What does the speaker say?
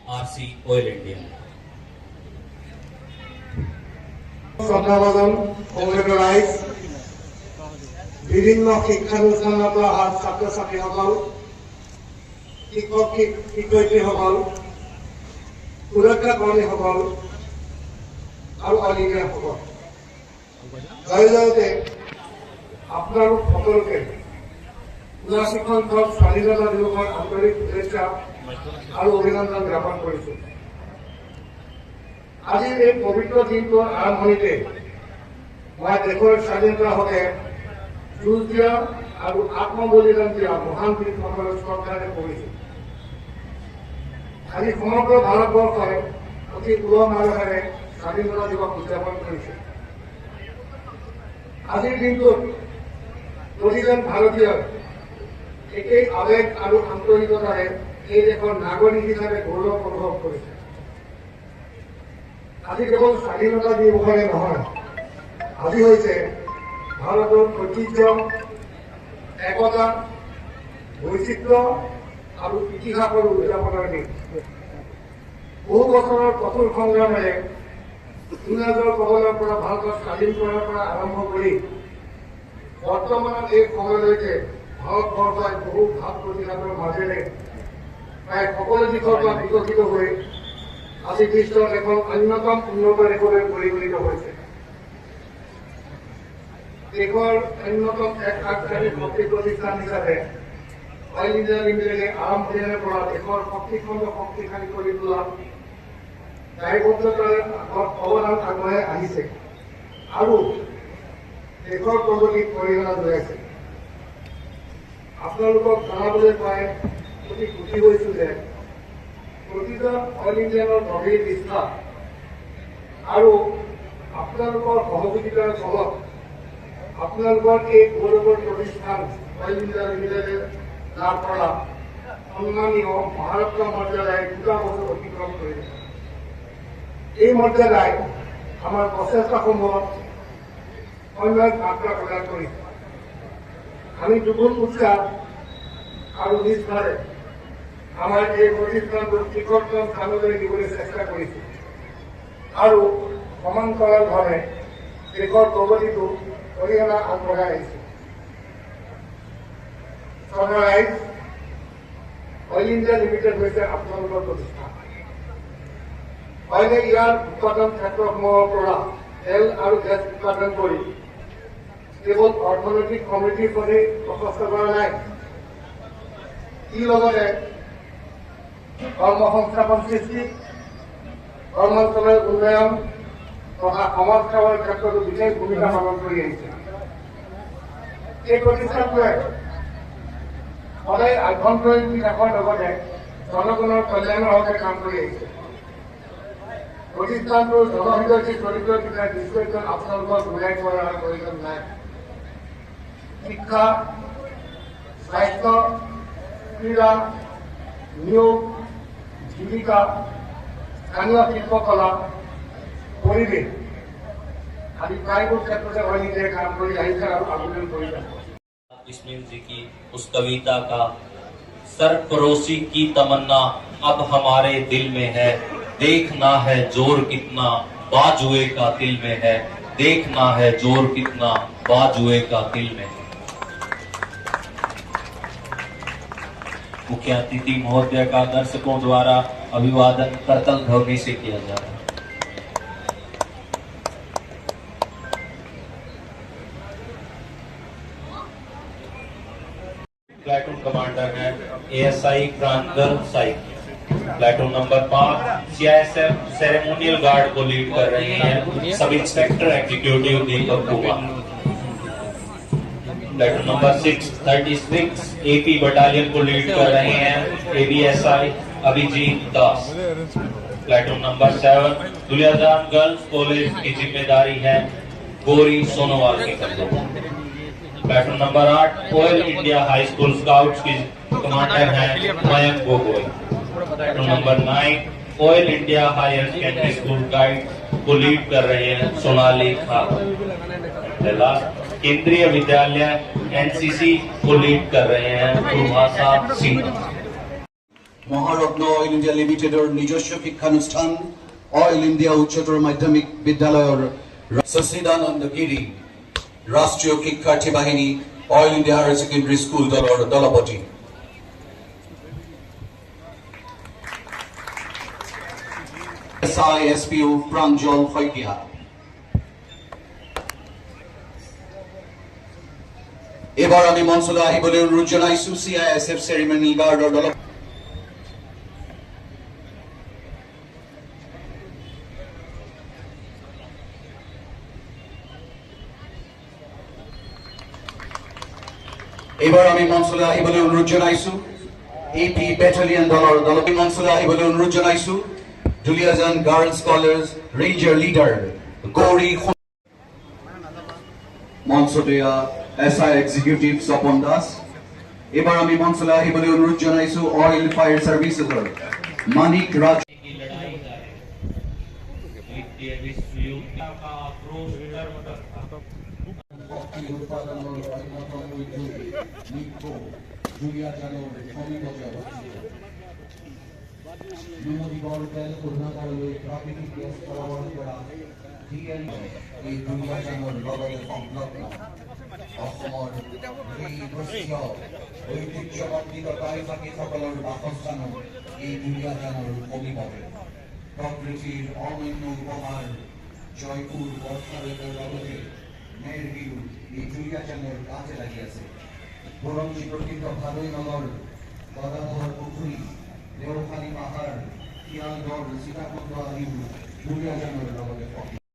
RC Oil India. শ্ৰদ্ধাভাজন Congress বিভিন্ন শিক্ষানুষ্ঠানৰ পৰা অহা ছাত্ৰ ছাত্ৰীসকল, শিক্ষক শিক্ষয়িত্ৰীসকল, সুৰক্ষা কৰ্মীসকল আৰু অলিগীয়াসকল, জয়তে আপোনালোক সকলোকে ৭৯খন স্বাধীনতা দিৱসৰ আন্তৰিক শুভেচ্ছা আৰু অভিনন্দন জ্ঞাপন কৰিছো। আজিৰ এই পবিত্ৰ দিনটোৰ আৰম্ভণিতে মই দেশৰ স্বাধীনতাৰ হকে যুঁজ দিয়া আৰু আত্মবলিদান দিয়া মহান বীৰসকলক শ্ৰদ্ধাৰে কৰিছো। আজি সমগ্ৰ ভাৰতবৰ্ষই অতি উলহ মালহেৰে স্বাধীনতা দিৱস উদযাপন কৰিছে। আজিৰ দিনটোত প্ৰতিজন ভাৰতীয়ই একেই আবেগ আৰু আন্তৰিকতাৰে এই দেশৰ নাগৰিক হিচাপে গৌৰৱ অনুভৱ কৰিছে। আজি কেৱল স্বাধীনতা দিৱসৰে নহয়, আজি হৈছে ভাৰতৰ ঐতিহ্য, একতা, বৈচিত্ৰ্য আৰু ইতিহাসৰ উদযাপনৰ দিন। বহু বছৰৰ কঠোৰ সংগ্ৰামেৰে ইংৰাজৰ কবলৰ পৰা ভাৰতক স্বাধীন কৰাৰ পৰা আৰম্ভ কৰি বৰ্তমানৰ এই সময়লৈকে ভাৰতবৰ্ষই বহু ঘাত প্ৰতিঘাতৰ মাজেৰে প্ৰায় সকলো দিশৰ পৰা বিকশিত হৈ আজি বিশ্বৰ এখন অন্যতম উন্নত দেশলৈ পৰিগণিত হৈছে। দেশৰ অন্যতম এক আগশাৰী শক্তি প্ৰতিষ্ঠান হিচাপে অইল ইণ্ডিয়া লিমিটেডে আৰম্ভণিৰে পৰা দেশৰ শক্তিখণ্ড শক্তিশালী কৰি তোলা দায়বদ্ধতাৰে অৱদান আগবঢ়াই আহিছে আৰু দেশৰ প্ৰগতিত অৰিহণা যোগাইছে। আপোনালোকক জনাবলৈ পাই অতি সুখী হৈছো যে প্ৰতিজন অইল ইণ্ডিয়ানৰ গভীৰ বিশ্বাস আৰু আপোনালোকৰ সহযোগিতাৰ ফলত আপোনালোকৰ এই গৌৰৱৰ প্ৰতিষ্ঠান অইল ইণ্ডিয়া লিমিটেডে লাভ কৰা সন্মানীয় মহাৰত্ন মৰ্যাদাই ২টা বছৰ অতিক্ৰম কৰিছে। এই মৰ্যাদাই আমাৰ প্ৰচেষ্টাসমূহত অন্য এক মাত্ৰা প্ৰদান কৰিছে। আমি দুগুণ উৎসাহ আৰু নিষ্ঠাৰে আমাৰ এই প্ৰতিষ্ঠানটোৰ শিখৰতম স্থানলৈ নিবলৈ চেষ্টা কৰিছো আৰু সমান্তৰালভাৱে দেশৰ প্ৰগতিটো অৰিহণা আগবঢ়াই আহিছো। সামাৰাইজ, অইল ইণ্ডিয়া লিমিটেড হৈছে আপোনালোকৰ প্ৰতিষ্ঠান। অইলে ইয়াৰ উৎপাদন ক্ষেত্ৰসমূহৰ পৰা তেল আৰু গেছ উৎপাদন কৰি কেৱল অৰ্থনৈতিক সমৃদ্ধিৰ প্ৰতি প্ৰচেষ্টা কৰা নাই, ই লগতে কৰ্মসংস্থাপন সৃষ্টি, কৰ্মস্থলৰ উন্নয়ন তথা সমাজ সেৱাৰ ক্ষেত্ৰতো বিশেষ ভূমিকা পালন কৰি আহিছে। এই প্ৰতিষ্ঠানটোৱে সদায় আভ্যন্তৰীণ বিকাশৰ লগতে জনগণৰ কল্যাণৰ হকে কাম কৰি আহিছে। প্ৰতিষ্ঠানটোৰ জনহিতৈষী চৰিত্ৰৰ বিষয়ে নিশ্চয়কৈ আপোনালোকক বুজাই কোৱাৰ প্ৰয়োজন নাই। শিক্ষা, স্বাস্থ্য, ক্ৰীড়া, নিয়োগ, জীৱিকা, স্থানীয় শিল্পকলা, পৰিৱেশ আদি প্ৰায়বোৰ ক্ষেত্ৰতে অইল ইণ্ডিয়াই কাম কৰি আহিছে আৰু আবেদন কৰি আছে। बिस्मिल जी की उस कविता का सरफरोशी की तमन्ना अब हमारे दिल में है, देखना है जोर कितना बाजुए का दिल में है, देखना है जोर कितना बाजुए का दिल में है। मुख्य अतिथि महोदय का दर्शकों द्वारा अभिवादन करतल ध्वनि से किया जा रहा है। प्लेटून कमांडर है ASI Pranjal Saikia. Platoon number 5 CISF ceremonial guard को लीड कर रहे हैं sub inspector executive Deepak Kumar. Platoon number 36 AP battalion को लीड कर रहे हैं ABSI Abhijit Das. Platoon number 7 Duliajan girls college की जिम्मेदारी है गौरी सोनोवाल के कंधों। Platoon number 8 oil India high school scouts की कमांडर हैं Mayank Gogoi. Platoon number 9 oil India higher secondary school guide को लीड कर रहे हैं सोनाली खान। केंद्रीय विद्यालय NCC को लीड कर रहे हैं दुर्भाषा सिंह। মহাৰত্ন অইল ইণ্ডিয়া লিমিটেডৰ নিজস্ব শিক্ষানুষ্ঠান অইল ইণ্ডিয়া উচ্চতৰ মাধ্যমিক বিদ্যালয়ৰ সচিদানন্দ গিৰি ৰাষ্ট্ৰীয় শিক্ষাৰ্থী বাহিনী oil India higher secondary school দলৰ দলপতি SISPO প্ৰাঞ্জল শইকীয়া এবাৰ আমি মঞ্চলৈ আহিবলৈ অনুৰোধ জনাইছো CISF চেৰিমনি গাৰ্ডৰ দল এবাৰ আমি মঞ্চলৈ আহিবলৈ অনুৰোধ জনাইছো AP বেটালিয়ন দলৰ দলপতি মঞ্চলৈ আহিবলৈ অনুৰোধ জনাইছো Duliajan girls college ranger leader Gauri মঞ্চটোয়া SI এক্সিকিউটিভ স্বপন দাস এবাৰ আমি মঞ্চলৈ আহিবলৈ অনুৰোধ জনাইছো অইল ফায়াৰ সাৰ্ভিসেছৰ মানিক ৰাজ की लड़ाई जारी वित्तीय विश्व युग का आक्रोश कर्म करता অসমৰ এই দৃশ্য ঐতিহ্যমণ্ডিত টাইফাকীসকলৰ বাসস্থানো এই দুলীয়াজানৰ সমীপতে প্ৰকৃতিৰ অনন্য উপহাৰ জয়পুৰ বৰ্ষাবেগৰ লগতে মেৰবিল এই দুলীয়াজানৰ কাছে লাগি আছে বুৰঞ্জী প্ৰসিদ্ধ ভাদৈ নগৰ গদাধৰ পুখুৰী দেওখালী পাহাৰ শিয়ালগড় সীতাকুণ্ড আদিও দুলীয়াজানৰ লগতে